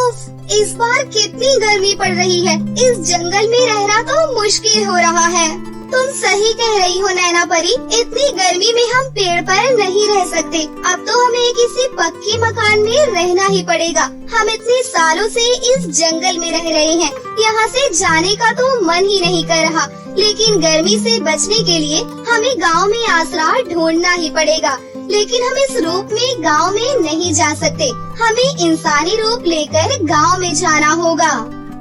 उफ, इस बार कितनी गर्मी पड़ रही है। इस जंगल में रहना तो मुश्किल हो रहा है। तुम सही कह रही हो नैना परी, इतनी गर्मी में हम पेड़ पर नहीं रह सकते। अब तो हमें किसी पक्के मकान में रहना ही पड़ेगा। हम इतने सालों से इस जंगल में रह रहे हैं, यहाँ से जाने का तो मन ही नहीं कर रहा। लेकिन गर्मी से बचने के लिए हमें गांव में आसरा ढूंढना ही पड़ेगा। लेकिन हम इस रूप में गांव में नहीं जा सकते, हमें इंसानी रूप लेकर गांव में जाना होगा।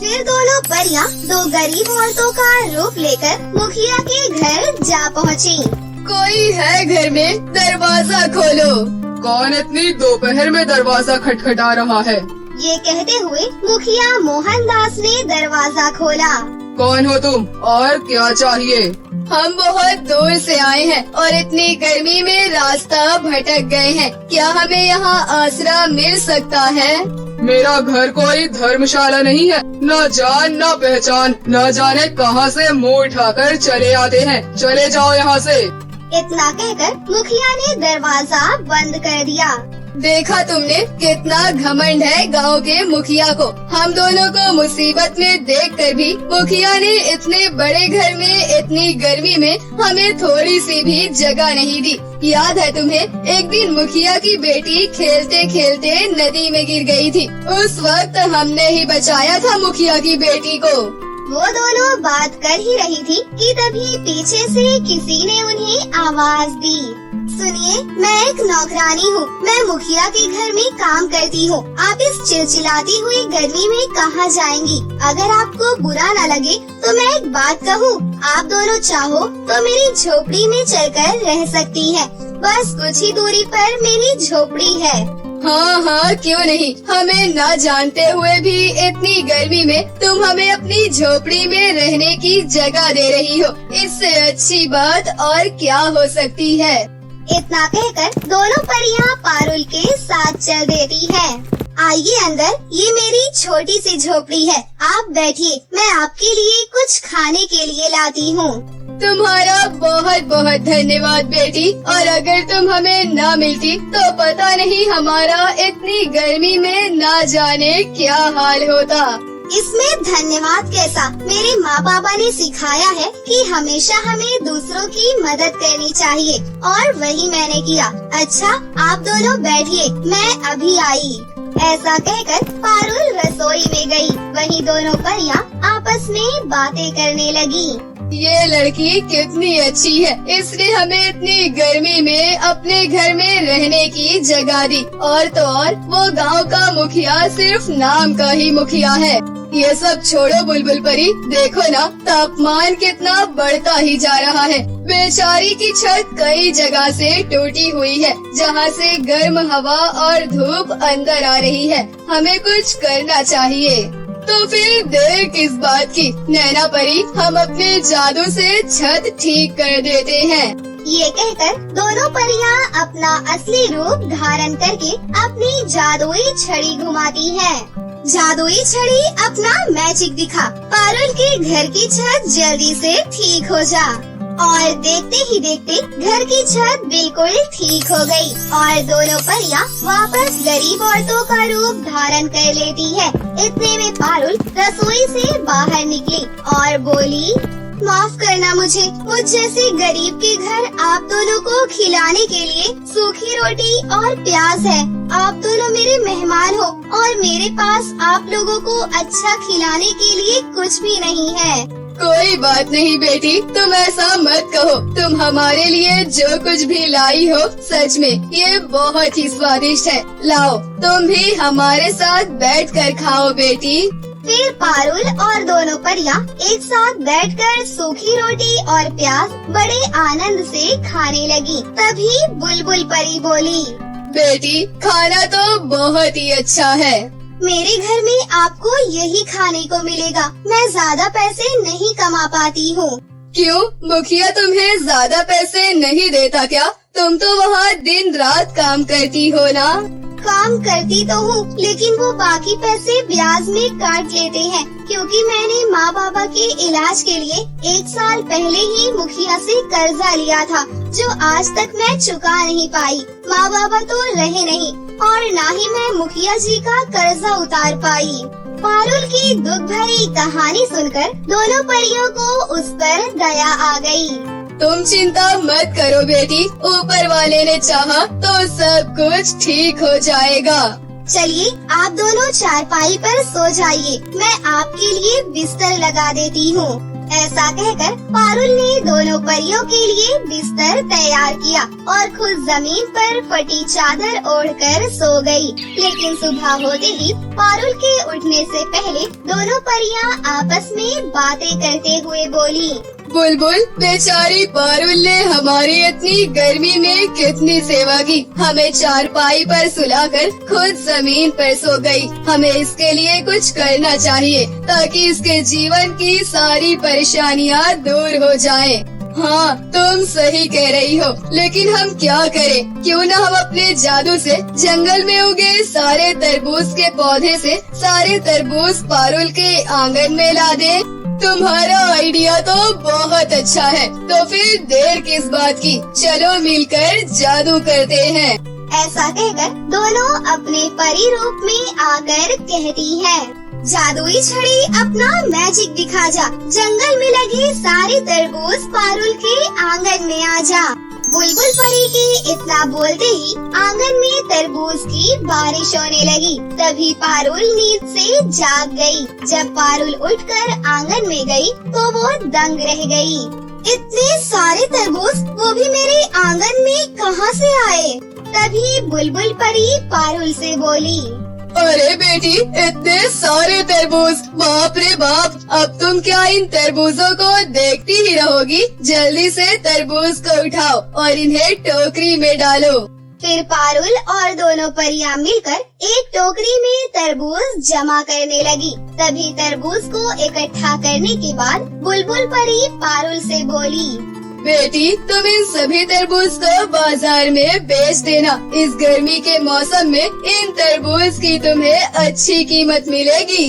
फिर दोनों परियां दो गरीब औरतों का रूप लेकर मुखिया के घर जा पहुँची। कोई है घर में? दरवाजा खोलो। कौन इतनी दोपहर में दरवाजा खटखटा रहा है? ये कहते हुए मुखिया मोहनदास ने दरवाजा खोला। कौन हो तुम और क्या चाहिए? हम बहुत दूर से आए हैं और इतनी गर्मी में रास्ता भटक गए हैं। क्या हमें यहाँ आसरा मिल सकता है? मेरा घर कोई धर्मशाला नहीं है, न जान न पहचान, न जाने कहां से मुंह उठाकर चले आते हैं। चले जाओ यहाँ से। इतना कहकर मुखिया ने दरवाजा बंद कर दिया। देखा तुमने कितना घमंड है गांव के मुखिया को। हम दोनों को मुसीबत में देखकर भी मुखिया ने इतने बड़े घर में इतनी गर्मी में हमें थोड़ी सी भी जगह नहीं दी। याद है तुम्हें, एक दिन मुखिया की बेटी खेलते खेलते नदी में गिर गई थी। उस वक्त हमने ही बचाया था मुखिया की बेटी को। वो दोनों बात कर ही रही थी कि तभी पीछे से किसी ने उन्हें आवाज दी। सुनिए, मैं एक नौकरानी हूँ। मैं मुखिया के घर में काम करती हूँ। आप इस चिलचिलाती हुई गर्मी में कहाँ जाएंगी? अगर आपको बुरा न लगे तो मैं एक बात कहूँ, आप दोनों चाहो तो मेरी झोपड़ी में चलकर रह सकती हैं। बस कुछ ही दूरी पर मेरी झोपड़ी है। हाँ हाँ, क्यों नहीं। हमें न जानते हुए भी इतनी गर्मी में तुम हमें अपनी झोपड़ी में रहने की जगह दे रही हो। इससे अच्छी बात और क्या हो सकती है? इतना कहकर दोनों परियां पारुल के साथ चल देती है। आइए अंदर, ये मेरी छोटी सी झोपड़ी है। आप बैठिए, मैं आपके लिए कुछ खाने के लिए लाती हूँ। तुम्हारा बहुत बहुत धन्यवाद बेटी। और अगर तुम हमें न मिलती तो पता नहीं हमारा इतनी गर्मी में न जाने क्या हाल होता। इसमें धन्यवाद कैसा? मेरे माँ बाबा ने सिखाया है कि हमेशा हमें दूसरों की मदद करनी चाहिए और वही मैंने किया। अच्छा, आप दोनों बैठिए, मैं अभी आई। ऐसा कहकर पारुल रसोई में गई। वहीं दोनों परियां आपस में बातें करने लगी। ये लड़की कितनी अच्छी है, इसने हमें इतनी गर्मी में अपने घर में रहने की जगह दी। और तो और वो गांव का मुखिया सिर्फ नाम का ही मुखिया है। ये सब छोड़ो बुलबुल परी, देखो ना तापमान कितना बढ़ता ही जा रहा है। बेचारी की छत कई जगह से टूटी हुई है, जहाँ से गर्म हवा और धूप अंदर आ रही है। हमें कुछ करना चाहिए। तो फिर देर किस बात की? नैना परी, हम अपने जादू से छत ठीक कर देते हैं। ये कहकर दोनों परियां अपना असली रूप धारण करके अपनी जादुई छड़ी घुमाती है। जादुई छड़ी अपना मैजिक दिखा। पारुल के घर की छत जल्दी से ठीक हो जा। और देखते ही देखते घर की छत बिल्कुल ठीक हो गई और दोनों परियां वापस गरीब औरतों का रूप धारण कर लेती है। इतने में पारुल रसोई से बाहर निकली और बोली, माफ करना मुझ जैसे गरीब के घर आप दोनों को खिलाने के लिए सूखी रोटी और प्याज है। आप दोनों मेरे मेहमान हो और मेरे पास आप लोगों को अच्छा खिलाने के लिए कुछ भी नहीं है। कोई बात नहीं बेटी, तुम ऐसा मत कहो। तुम हमारे लिए जो कुछ भी लाई हो, सच में ये बहुत ही स्वादिष्ट है। लाओ, तुम भी हमारे साथ बैठकर खाओ बेटी। फिर पारुल और दोनों परियां एक साथ बैठकर सूखी रोटी और प्याज बड़े आनंद से खाने लगी। तभी बुलबुल परी बोली, बेटी खाना तो बहुत ही अच्छा है। मेरे घर में आपको यही खाने को मिलेगा। मैं ज्यादा पैसे नहीं कमा पाती हूँ। क्यों, मुखिया तुम्हें ज्यादा पैसे नहीं देता क्या? तुम तो वहाँ दिन रात काम करती हो ना। काम करती तो हूँ, लेकिन वो बाकी पैसे ब्याज में काट लेते हैं, क्योंकि मैंने माँ बाबा के इलाज के लिए 1 साल पहले ही मुखिया से कर्जा लिया था, जो आज तक मैं चुका नहीं पाई। माँ बाबा तो रहे नहीं और ना ही मैं मुखिया जी का कर्जा उतार पाई। पारुल की दुख भरी कहानी सुनकर दोनों परियों को उस पर दया आ गई। तुम चिंता मत करो बेटी, ऊपर वाले ने चाहा तो सब कुछ ठीक हो जाएगा। चलिए आप दोनों चारपाई पर सो जाइए, मैं आपके लिए बिस्तर लगा देती हूँ। ऐसा कहकर पारुल ने दोनों परियों के लिए बिस्तर तैयार किया और खुद जमीन पर फटी चादर ओढ़कर सो गई। लेकिन सुबह होते ही पारुल के उठने से पहले दोनों परियां आपस में बातें करते हुए बोली। बुलबुल, बेचारी पारुल ने हमारी इतनी गर्मी में कितनी सेवा की, हमें चारपाई पर सुलाकर खुद जमीन पर सो गई। हमें इसके लिए कुछ करना चाहिए ताकि इसके जीवन की सारी परेशानियाँ दूर हो जाएं। हाँ, तुम सही कह रही हो, लेकिन हम क्या करें? क्यों न हम अपने जादू से जंगल में उगे सारे तरबूज के पौधे से सारे तरबूज पारुल के आंगन में ला दें। तुम्हारा आइडिया तो बहुत अच्छा है, तो फिर देर किस बात की, चलो मिलकर जादू करते हैं। ऐसा कहकर दोनों अपने परी रूप में आकर कहती है, जादुई छड़ी अपना मैजिक दिखा जा, जंगल में लगे सारे तरबूज पारुल के आंगन में आ जा। बुलबुल परी के इतना बोलते ही आंगन में तरबूज की बारिश होने लगी। तभी पारुल नींद से जाग गई। जब पारुल उठकर आंगन में गई तो वो दंग रह गई। इतने सारे तरबूज, वो भी मेरे आंगन में कहाँ से आए? तभी बुलबुल परी पारुल से बोली, अरे बेटी, इतने सारे तरबूज, बाप रे बाप, अब तुम क्या इन तरबूजों को देखती ही रहोगी? जल्दी से तरबूज को उठाओ और इन्हें टोकरी में डालो। फिर पारुल और दोनों परियां मिलकर एक टोकरी में तरबूज जमा करने लगी। तभी तरबूज को इकट्ठा करने के बाद बुलबुल परी पारुल से बोली, बेटी, तुम इन सभी तरबूज को बाजार में बेच देना। इस गर्मी के मौसम में इन तरबूज की तुम्हें अच्छी कीमत मिलेगी।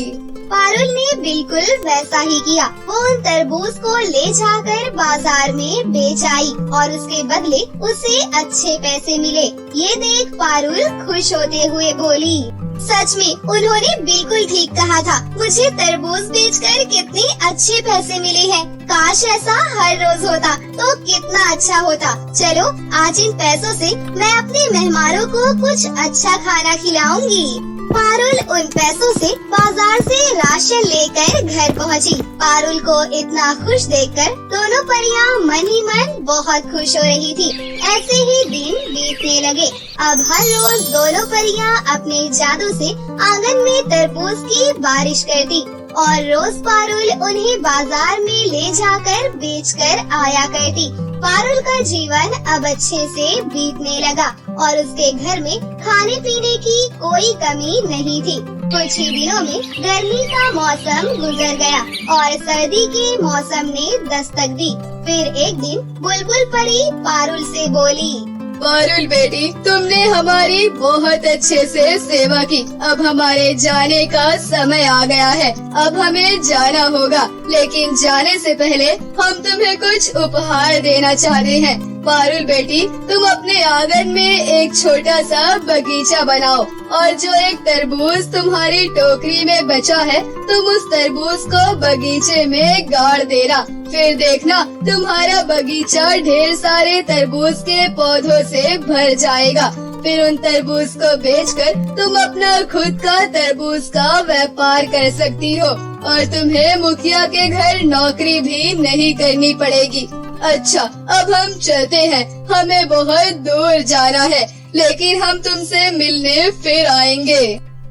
पारुल ने बिल्कुल वैसा ही किया। वो उन तरबूज को ले जाकर बाजार में बेच आई और उसके बदले उसे अच्छे पैसे मिले। ये देख पारुल खुश होते हुए बोली, सच में उन्होंने बिल्कुल ठीक कहा था। मुझे तरबूज बेचकर कितने अच्छे पैसे मिले हैं। काश ऐसा हर रोज होता तो कितना अच्छा होता। चलो आज इन पैसों से मैं अपने मेहमानों को कुछ अच्छा खाना खिलाऊंगी। पारुल उन पैसों से बाजार से राशन लेकर घर पहुंची। पारुल को इतना खुश देखकर दोनों परियां मन ही मन बहुत खुश हो रही थी। ऐसे ही दिन बीतने लगे। अब हर रोज दोनों परियां अपने जादू से आंगन में तरबूज की बारिश करती और रोज पारुल उन्हें बाजार में ले जाकर बेचकर आया करती। पारुल का जीवन अब अच्छे से बीतने लगा और उसके घर में खाने पीने की कोई कमी नहीं थी। कुछ ही दिनों में गर्मी का मौसम गुजर गया और सर्दी के मौसम ने दस्तक दी। फिर एक दिन बुलबुल परी पारुल से बोली, पारुल बेटी, तुमने हमारी बहुत अच्छे से सेवा की। अब हमारे जाने का समय आ गया है। अब हमें जाना होगा, लेकिन जाने से पहले हम तुम्हें कुछ उपहार देना चाहते हैं। पारुल बेटी, तुम अपने आंगन में एक छोटा सा बगीचा बनाओ और जो एक तरबूज तुम्हारी टोकरी में बचा है, तुम उस तरबूज को बगीचे में गाड़ देना। फिर देखना तुम्हारा बगीचा ढेर सारे तरबूज के पौधों से भर जाएगा। फिर उन तरबूज को बेचकर तुम अपना खुद का तरबूज का व्यापार कर सकती हो और तुम्हें मुखिया के घर नौकरी भी नहीं करनी पड़ेगी। अच्छा, अब हम चलते हैं, हमें बहुत दूर जाना है, लेकिन हम तुमसे मिलने फिर आएंगे।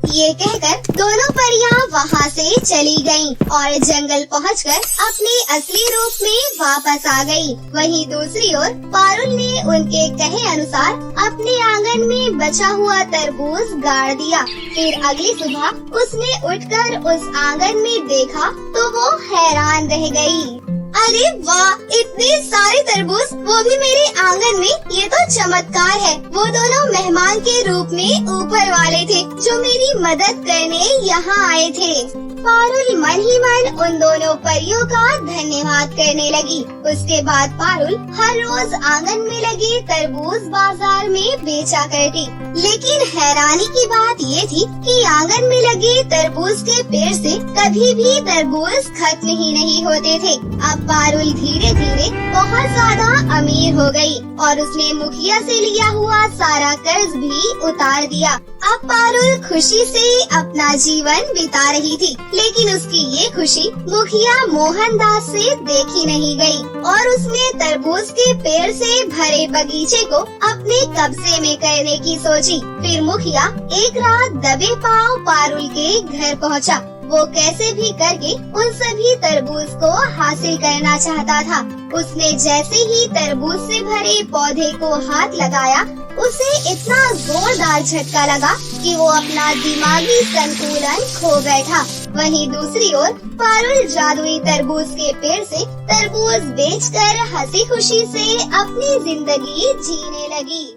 ये कहकर दोनों परियां वहाँ से चली गईं और जंगल पहुंचकर अपने असली रूप में वापस आ गई। वहीं दूसरी ओर पारुल ने उनके कहे अनुसार अपने आंगन में बचा हुआ तरबूज गाड़ दिया। फिर अगली सुबह उसने उठकर उस आंगन में देखा तो वो हैरान रह गई। अरे वाह, इतने सारे तरबूज, वो भी मेरे आंगन में। ये तो चमत्कार है। वो दोनों मेहमान के रूप में ऊपर वाले थे जो मेरी मदद करने यहाँ आए थे। पारुल मन ही मन उन दोनों परियों का धन्यवाद करने लगी। उसके बाद पारुल हर रोज आंगन में लगे तरबूज बाजार में बेचा करती। लेकिन हैरानी की बात ये थी कि आंगन में लगे तरबूज के पेड़ से कभी भी तरबूज खत्म ही नहीं होते थे। अब पारुल धीरे धीरे बहुत ज्यादा अमीर हो गई और उसने मुखिया से लिया हुआ सारा कर्ज भी उतार दिया। अब पारुल खुशी से अपना जीवन बिता रही थी, लेकिन उसकी ये खुशी मुखिया मोहनदास से देखी नहीं गई और उसने तरबूज के पेड़ से भरे बगीचे को अपने कब्जे में करने की सोची। फिर मुखिया एक रात दबे पांव पारुल के घर पहुंचा। वो कैसे भी करके उन सभी तरबूज को हासिल करना चाहता था। उसने जैसे ही तरबूज से भरे पौधे को हाथ लगाया, उसे इतना जोरदार झटका लगा कि वो अपना दिमागी संतुलन खो बैठा। वहीं दूसरी ओर पारुल जादुई तरबूज के पेड़ से तरबूज बेचकर हंसी खुशी से अपनी जिंदगी जीने लगी।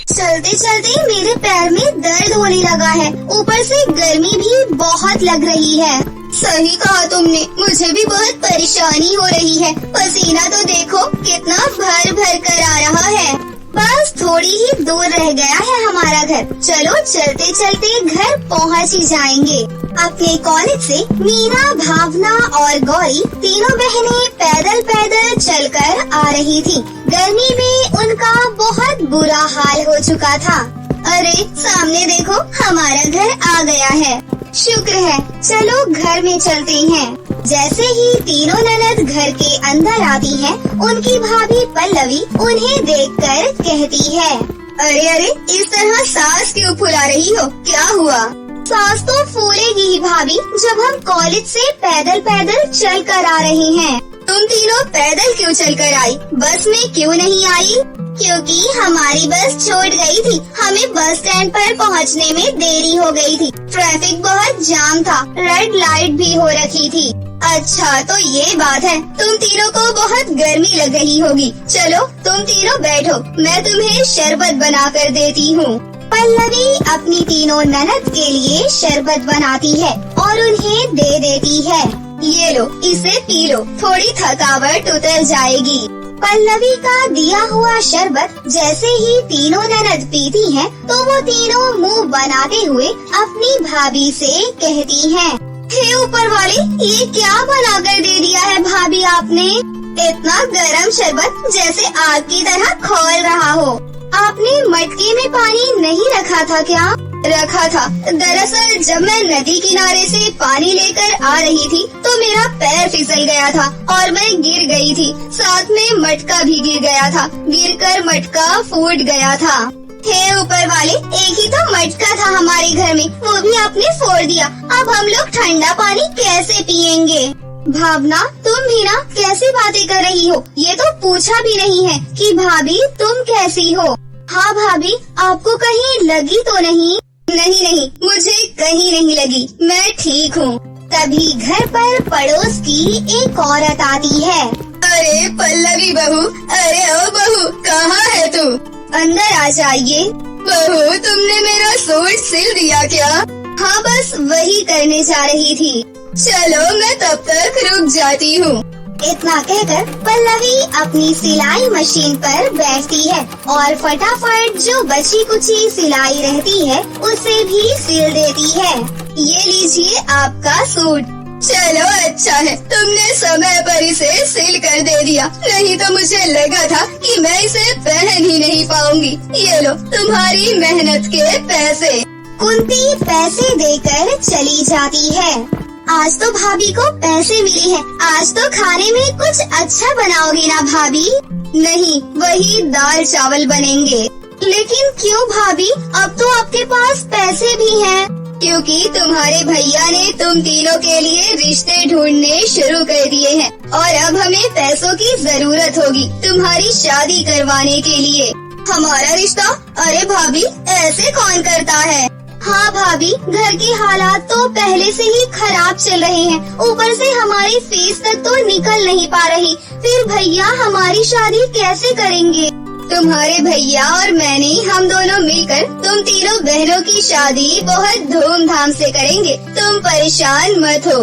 चलते चलते मेरे पैर में दर्द होने लगा है, ऊपर से गर्मी भी बहुत लग रही है। सही कहा तुमने, मुझे भी बहुत परेशानी हो रही है। पसीना तो देखो कितना भर भर कर आ रहा है। बस थोड़ी ही दूर रह गया है हमारा घर। चलो चलते चलते घर पहुंच ही जाएंगे। अपने कॉलेज से मीना, भावना और गौरी तीनों बहनें पैदल पैदल चलकर आ रही थी। गर्मी में उनका बहुत बुरा हाल हो चुका था। अरे सामने देखो, हमारा घर आ गया है। शुक्र है, चलो घर में चलते हैं। जैसे ही तीनों ननद घर के अंदर आती हैं, उनकी भाभी पल्लवी उन्हें देखकर कहती है, अरे अरे इस तरह सांस क्यों फुला रही हो, क्या हुआ? सांस तो फूलेगी ही भाभी, जब हम कॉलेज से पैदल पैदल चल कर आ रहे हैं। तुम तीनों पैदल क्यों चल कर आई, बस में क्यों नहीं आई? क्योंकि हमारी बस छूट गई थी। हमें बस स्टैंड पर पहुंचने में देरी हो गई थी। ट्रैफिक बहुत जाम था, रेड लाइट भी हो रखी थी। अच्छा तो ये बात है, तुम तीनों को बहुत गर्मी लग रही होगी। चलो तुम तीनों बैठो, मैं तुम्हें शरबत बना कर देती हूँ। पल्लवी अपनी तीनों ननद के लिए शरबत बनाती है और उन्हें दे देती है। ये लो, इसे पी लो, थोड़ी थकावट उतर जाएगी। पल्लवी का दिया हुआ शरबत जैसे ही तीनों ननद पीती हैं, तो वो तीनों मुंह बनाते हुए अपनी भाभी से कहती हैं, हे ऊपर वाले, ये क्या बनाकर दे दिया है भाभी आपने? इतना गरम शरबत जैसे आग की तरह खौल रहा हो। आपने मटके में पानी नहीं रखा था क्या? रखा था। दरअसल जब मैं नदी किनारे से पानी लेकर आ रही थी तो मेरा पैर फिसल गया था और मैं गिर गई थी। साथ में मटका भी गिर गया था। गिरकर मटका फूट गया था। हे ऊपर वाले, एक ही तो मटका था हमारे घर में, वो भी आपने फोड़ दिया। अब हम लोग ठंडा पानी कैसे पिएंगे? भावना, तुम भी ना कैसी बातें कर रही हो? ये तो पूछा भी नहीं है कि भाभी तुम कैसी हो। हाँ भाभी, आपको कहीं लगी तो नहीं? नहीं, मुझे कहीं नहीं लगी, मैं ठीक हूँ। तभी घर पर पड़ोस की एक औरत आती है। अरे पल्लवी बहू, अरे ओ बहू, कहाँ है तू? अंदर आ जाइए। बहू, तुमने मेरा सूट सिल दिया क्या? हाँ, बस वही करने जा रही थी। चलो मैं तब तक रुक जाती हूँ। इतना कहकर पल्लवी अपनी सिलाई मशीन पर बैठती है और फटाफट जो बची कुची सिलाई रहती है उसे भी सिल देती है। ये लीजिए आपका सूट। चलो अच्छा है, तुमने समय पर इसे सिल कर दे दिया, नहीं तो मुझे लगा था कि मैं इसे पहन ही नहीं पाऊंगी। ये लो तुम्हारी मेहनत के पैसे। कुंती पैसे देकर चली जाती है। आज तो भाभी को पैसे मिले हैं, आज तो खाने में कुछ अच्छा बनाओगी ना भाभी? नहीं, वही दाल चावल बनेंगे। लेकिन क्यों भाभी, अब तो आपके पास पैसे भी हैं। क्योंकि तुम्हारे भैया ने तुम तीनों के लिए रिश्ते ढूंढने शुरू कर दिए हैं और अब हमें पैसों की जरूरत होगी तुम्हारी शादी करवाने के लिए। हमारा रिश्ता? अरे भाभी, ऐसे कौन करता है? हाँ भाभी, घर की हालात तो पहले से ही खराब चल रहे हैं, ऊपर से हमारी फीस तक तो निकल नहीं पा रही। फिर भैया हमारी शादी कैसे करेंगे? तुम्हारे भैया और मैंने हम दोनों मिलकर तुम तीनों बहनों की शादी बहुत धूमधाम से करेंगे, तुम परेशान मत हो।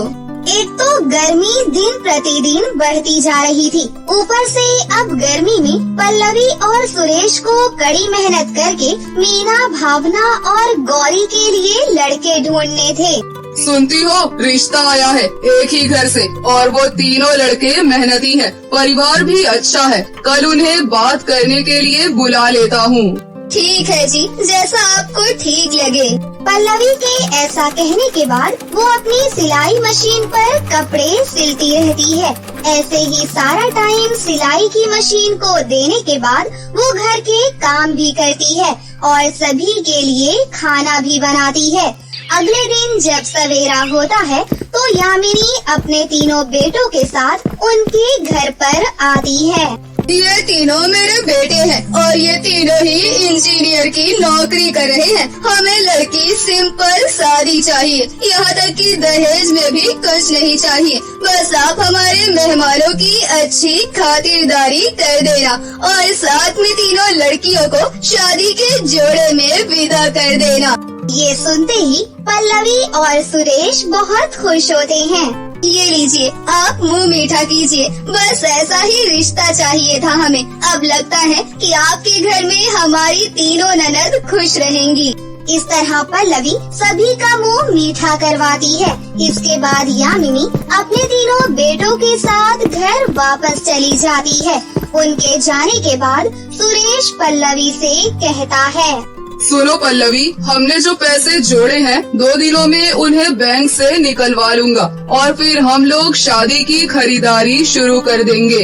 एक तो गर्मी दिन प्रतिदिन बढ़ती जा रही थी, ऊपर से अब गर्मी में पल्लवी और सुरेश को कड़ी मेहनत करके मीना, भावना और गौरी के लिए लड़के ढूंढने थे। सुनती हो, रिश्ता आया है एक ही घर से और वो तीनों लड़के मेहनती हैं, परिवार भी अच्छा है। कल उन्हें बात करने के लिए बुला लेता हूँ। ठीक है जी, जैसा आपको ठीक लगे। पल्लवी के ऐसा कहने के बाद वो अपनी सिलाई मशीन पर कपड़े सिलती रहती है। ऐसे ही सारा टाइम सिलाई की मशीन को देने के बाद वो घर के काम भी करती है और सभी के लिए खाना भी बनाती है। अगले दिन जब सवेरा होता है तो यामिनी अपने तीनों बेटों के साथ उनके घर पर आती है। ये तीनों मेरे बेटे हैं और ये तीनों ही इंजीनियर की नौकरी कर रहे हैं। हमें लड़की सिंपल शादी चाहिए, यहाँ तक कि दहेज में भी कुछ नहीं चाहिए। बस आप हमारे मेहमानों की अच्छी खातिरदारी कर देना और साथ में तीनों लड़कियों को शादी के जोड़े में विदा कर देना। ये सुनते ही पल्लवी और सुरेश बहुत खुश होते हैं। ये लीजिए, आप मुंह मीठा कीजिए, बस ऐसा ही रिश्ता चाहिए था हमें। अब लगता है कि आपके घर में हमारी तीनों ननद खुश रहेंगी। इस तरह पल्लवी सभी का मुंह मीठा करवाती है। इसके बाद यामिनी अपने तीनों बेटों के साथ घर वापस चली जाती है। उनके जाने के बाद सुरेश पल्लवी से कहता है, सुनो पल्लवी, हमने जो पैसे जोड़े हैं 2 दिनों में उन्हें बैंक से निकलवा लूंगा और फिर हम लोग शादी की खरीदारी शुरू कर देंगे।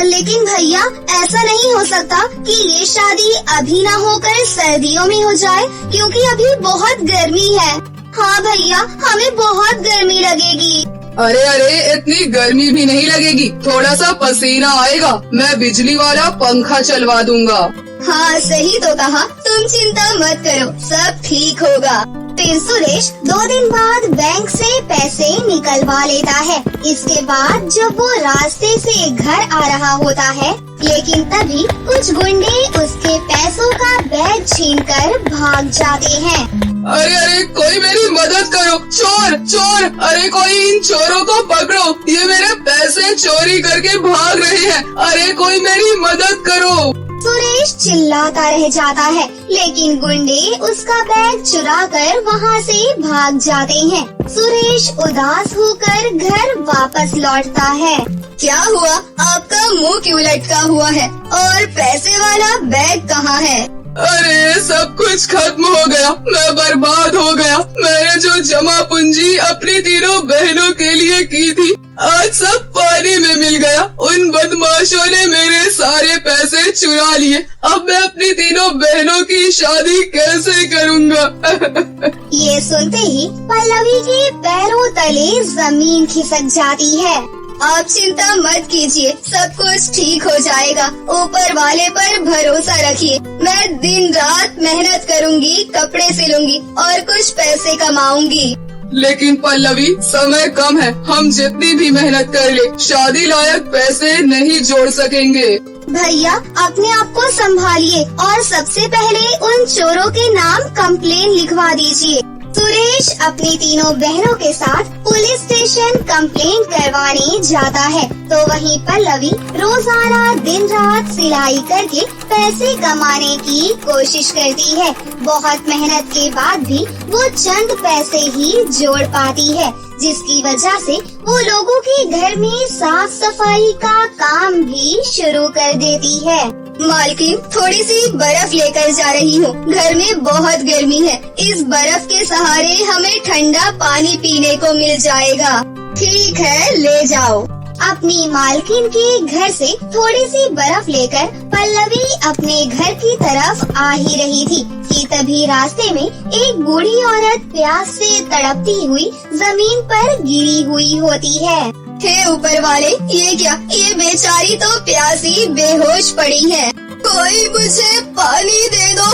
लेकिन भैया, ऐसा नहीं हो सकता कि ये शादी अभी ना होकर सर्दियों में हो जाए, क्योंकि अभी बहुत गर्मी है। हाँ भैया, हमें बहुत गर्मी लगेगी। अरे इतनी गर्मी भी नहीं लगेगी, थोड़ा सा पसीना आएगा, मैं बिजली वाला पंखा चलवा दूंगा। हाँ, सही तो कहा, तुम चिंता मत करो, सब ठीक होगा। फिर सुरेश 2 दिन बाद बैंक से पैसे निकलवा लेता है। इसके बाद जब वो रास्ते से घर आ रहा होता है, लेकिन तभी कुछ गुंडे उसके पैसों का बैग छीनकर भाग जाते हैं। अरे कोई मेरी मदद करो, चोर चोर, अरे कोई इन चोरों को पकड़ो, ये मेरे पैसे चोरी करके भाग रहे हैं, अरे कोई मेरी मदद करो। सुरेश चिल्लाता रह जाता है, लेकिन गुंडे उसका बैग चुराकर वहाँ से भाग जाते हैं। सुरेश उदास होकर घर वापस लौटता है। क्या हुआ, आपका मुंह क्यों लटका हुआ है और पैसे वाला बैग कहाँ है? अरे सब कुछ खत्म हो गया, मैं बर्बाद हो गया। मैंने जो जमा पूंजी अपनी तीनों बहनों के लिए की थी, आज सब पानी में मिल गया। उन बदमाशों ने मेरे सारे पैसे चुरा लिए। अब मैं अपनी तीनों बहनों की शादी कैसे करूँगा? ये सुनते ही पल्लवी के पैरों तले जमीन खिसक जाती है। आप चिंता मत कीजिए, सब कुछ ठीक हो जाएगा। ऊपर वाले पर भरोसा रखिए। मैं दिन रात मेहनत करूंगी, कपड़े सिलूंगी और कुछ पैसे कमाऊंगी। लेकिन पल्लवी, समय कम है, हम जितनी भी मेहनत कर ले शादी लायक पैसे नहीं जोड़ सकेंगे। भैया, अपने आप को संभालिए और सबसे पहले उन चोरों के नाम कंप्लेन लिखवा दीजिए। सुरेश अपनी तीनों बहनों के साथ पुलिस स्टेशन कंप्लेन करवाने जाता है, तो वहीं पल्लवी रोजाना दिन रात सिलाई करके पैसे कमाने की कोशिश करती है। बहुत मेहनत के बाद भी वो चंद पैसे ही जोड़ पाती है, जिसकी वजह से वो लोगों के घर में साफ सफाई का काम भी शुरू कर देती है। मालकिन, थोड़ी सी बर्फ लेकर जा रही हूँ, घर में बहुत गर्मी है। इस बर्फ के सहारे हमें ठंडा पानी पीने को मिल जाएगा। ठीक है, ले जाओ। अपनी मालकिन के घर से थोड़ी सी बर्फ लेकर पल्लवी अपने घर की तरफ आ ही रही थी कि तभी रास्ते में एक बूढ़ी औरत प्यास से तड़पती हुई जमीन पर गिरी हुई होती है। हे ऊपर वाले, ये क्या, ये बेचारी तो प्यासी बेहोश पड़ी है। कोई मुझे पानी दे दो।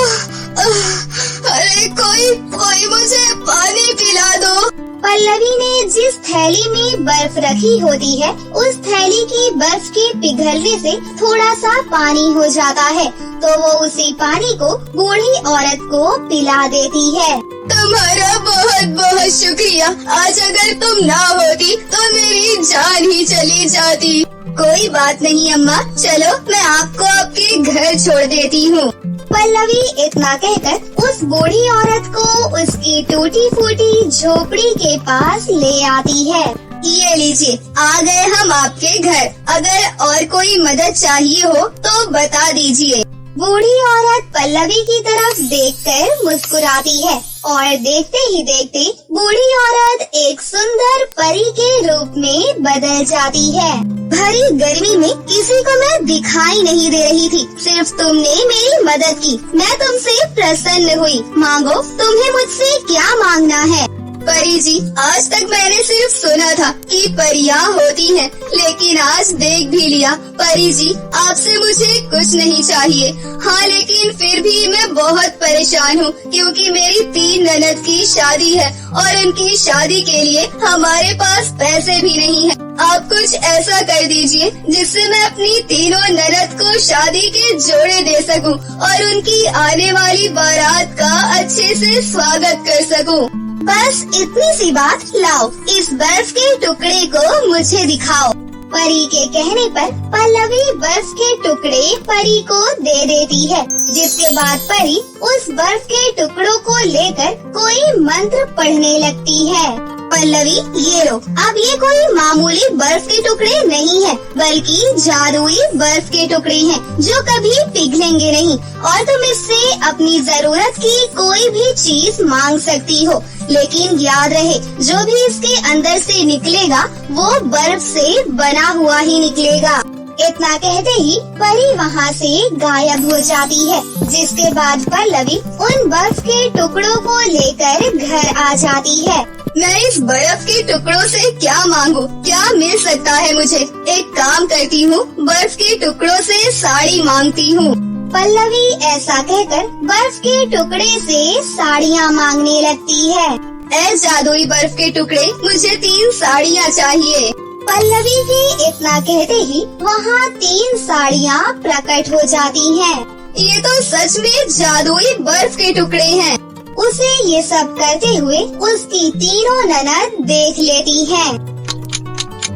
अरे कोई मुझे पानी पिला दो। पल्लवी ने जिस थैली में बर्फ रखी होती है उस थैली की बर्फ के पिघलने से थोड़ा सा पानी हो जाता है, तो वो उसी पानी को बूढ़ी औरत को पिला देती है। तुम्हारा बहुत बहुत शुक्रिया। आज अगर तुम ना होती तो मेरी जान ही चली जाती। कोई बात नहीं अम्मा, चलो मैं आपको आपके घर छोड़ देती हूँ। पल्लवी इतना कहकर उस बूढ़ी औरत को उसकी टूटी फूटी झोपड़ी के पास ले आती है। ये लीजिए, आ गए हम आपके घर। अगर और कोई मदद चाहिए हो तो बता दीजिए। बूढ़ी औरत पल्लवी की तरफ देखकर मुस्कुराती है और देखते ही देखते बूढ़ी औरत एक सुंदर परी के रूप में बदल जाती है। भरी गर्मी में किसी को मैं दिखाई नहीं दे रही थी, सिर्फ तुमने मेरी मदद की। मैं तुमसे प्रसन्न हुई। मांगो, तुम्हें मुझसे क्या मांगना है? परी जी, आज तक मैंने सिर्फ सुना था कि परियां होती हैं, लेकिन आज देख भी लिया। परी जी, आपसे मुझे कुछ नहीं चाहिए। हाँ, लेकिन फिर भी मैं बहुत परेशान हूँ क्योंकि मेरी 3 ननद की शादी है और उनकी शादी के लिए हमारे पास पैसे भी नहीं है। आप कुछ ऐसा कर दीजिए जिससे मैं अपनी तीनों ननद को शादी के जोड़े दे सकूं और उनकी आने वाली बारात का अच्छे से स्वागत कर सकूं। बस इतनी सी बात। लाओ, इस बर्फ के टुकड़े को मुझे दिखाओ। परी के कहने पर पल्लवी बर्फ के टुकड़े परी को दे देती है, जिसके बाद परी उस बर्फ के टुकड़ों को लेकर कोई मंत्र पढ़ने लगती है। पल्लवी, ये लो। अब ये कोई मामूली बर्फ के टुकड़े नहीं है, बल्कि जादुई बर्फ के टुकड़े हैं जो कभी पिघलेंगे नहीं और तुम इससे अपनी जरूरत की कोई भी चीज मांग सकती हो। लेकिन याद रहे, जो भी इसके अंदर से निकलेगा वो बर्फ से बना हुआ ही निकलेगा। इतना कहते ही परी वहाँ से गायब हो जाती है, जिसके बाद पल्लवी उन बर्फ के टुकड़ों को लेकर घर आ जाती है। मैं इस बर्फ के टुकड़ों से क्या मांगू? क्या मिल सकता है मुझे? एक काम करती हूँ, बर्फ के टुकड़ों से साड़ी मांगती हूँ। पल्लवी ऐसा कहकर बर्फ के टुकड़े से साड़ियाँ मांगने लगती है। ऐ जादुई बर्फ के टुकड़े, मुझे 3 साड़ियाँ चाहिए। पल्लवी के इतना कहते ही वहाँ 3 साड़ियाँ प्रकट हो जाती हैं। ये तो सच में जादुई बर्फ के टुकड़े हैं। उसे ये सब करते हुए उसकी तीनों ननद देख लेती हैं।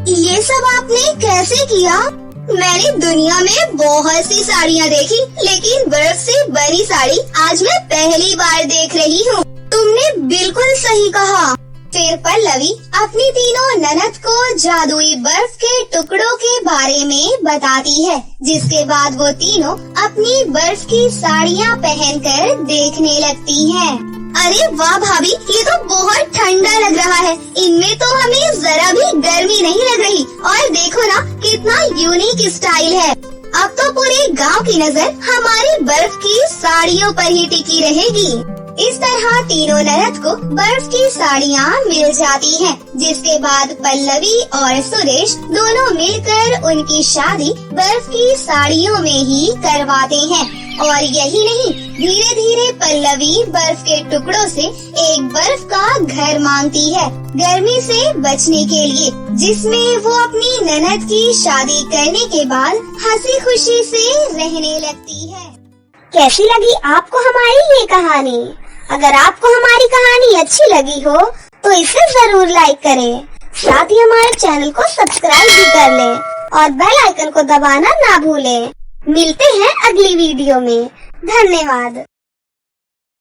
ये सब आपने कैसे किया? मैंने दुनिया में बहुत सी साड़ियाँ देखी, लेकिन बर्फ से बनी साड़ी आज मैं पहली बार देख रही हूँ। तुमने बिल्कुल सही कहा। फिर पल्लवी अपनी तीनों ननद को जादुई बर्फ के टुकड़ों के बारे में बताती है, जिसके बाद वो तीनों अपनी बर्फ की साड़ियाँ पहनकर देखने लगती हैं। अरे वाह भाभी, ये तो बहुत ठंडा लग रहा है। इनमें तो हमें जरा भी गर्मी नहीं लग रही। और देखो ना, कितना यूनिक स्टाइल है। अब तो पूरे गांव की नजर हमारी बर्फ की साड़ियों पर ही टिकी रहेगी। इस तरह तीनों ननद को बर्फ की साड़ियाँ मिल जाती हैं, जिसके बाद पल्लवी और सुरेश दोनों मिलकर उनकी शादी बर्फ की साड़ियों में ही करवाते हैं। और यही नहीं, धीरे धीरे पल्लवी बर्फ के टुकड़ों से एक बर्फ का घर मांगती है, गर्मी से बचने के लिए, जिसमें वो अपनी ननद की शादी करने के बाद हंसी खुशी से रहने लगती है। कैसी लगी आपको हमारी ये कहानी? अगर आपको हमारी कहानी अच्छी लगी हो तो इसे जरूर लाइक करें, साथ ही हमारे चैनल को सब्सक्राइब भी कर लें और बेल आइकन को दबाना ना भूलें। मिलते हैं अगली वीडियो में। धन्यवाद।